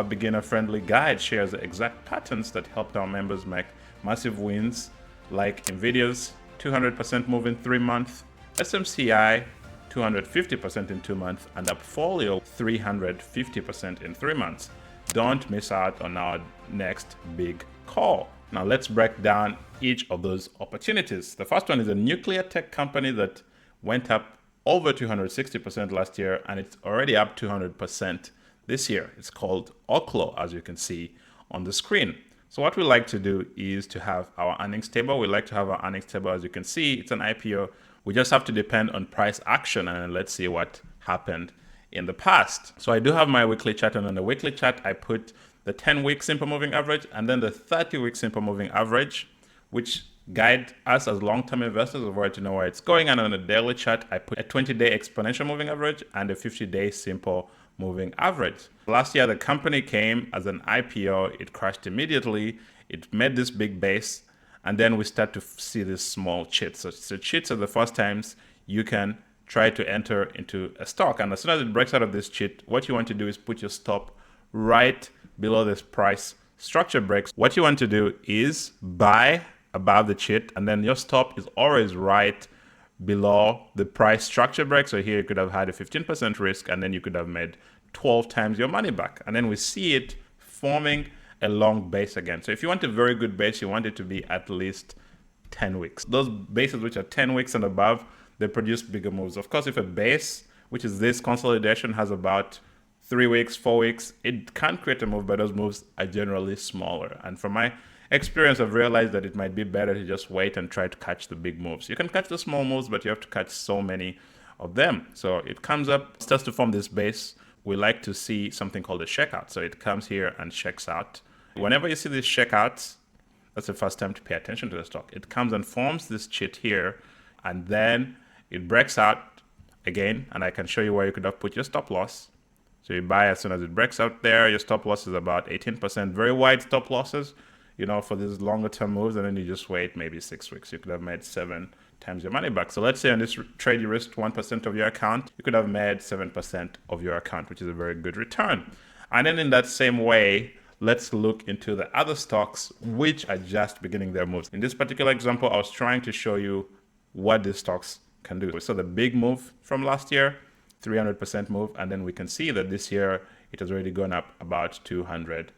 A beginner-friendly guide shares the exact patterns that helped our members make massive wins, like NVIDIA's 200% move in 3 months, SMCI 250% in 2 months, and Upfolio 350% in 3 months. Don't miss out on our next big call. Now let's break down each of those opportunities. The first one is a nuclear tech company that went up over 260% last year, and it's already up 200% this year. It's called Oklo, as you can see on the screen. So what we like to do is to have our earnings table. We like to have our earnings table. As you can see, it's an IPO. We just have to depend on price action, and let's see what happened in the past. So I do have my weekly chart, and on the weekly chart, I put the 10-week simple moving average and then the 30-week simple moving average, which guide us as long-term investors of where to know where it's going. And on the daily chart, I put a 20-day exponential moving average and a 50-day simple moving average. Last year, the company came as an IPO. It crashed immediately. It made this big base, and then we start to see this small cheat. So cheats are the first times you can try to enter into a stock. And as soon as it breaks out of this cheat, what you want to do is put your stop right below this price structure breaks. What you want to do is buy above the cheat, and then your stop is always right below the price structure break. So here you could have had a 15% risk, and then you could have made 12 times your money back. And then we see it forming a long base again. So if you want a very good base, you want it to be at least 10 weeks. Those bases which are 10 weeks and above, they produce bigger moves. Of course, if a base, which is this consolidation, has about 3 weeks, 4 weeks, it can create a move, but those moves are generally smaller. And from my experience, I've realized that it might be better to just wait and try to catch the big moves. You can catch the small moves, but you have to catch so many of them. So it comes up, starts to form this base. We like to see something called a checkout. So it comes here and checks out. Whenever you see these checkouts, that's the first time to pay attention to the stock. It comes and forms this cheat here, and then it breaks out again, and I can show you where you could have put your stop loss. So you buy as soon as it breaks out there. Your stop loss is about 18%, very wide stop losses, for these longer term moves, and then you just wait maybe 6 weeks. You could have made 7 times your money back. So let's say on this trade you risked 1% of your account, you could have made 7% of your account, which is a very good return. And then in that same way, let's look into the other stocks which are just beginning their moves. In this particular example, I was trying to show you what these stocks can do. We saw the big move from last year, 300% move, and then we can see that this year it has already gone up about 200%.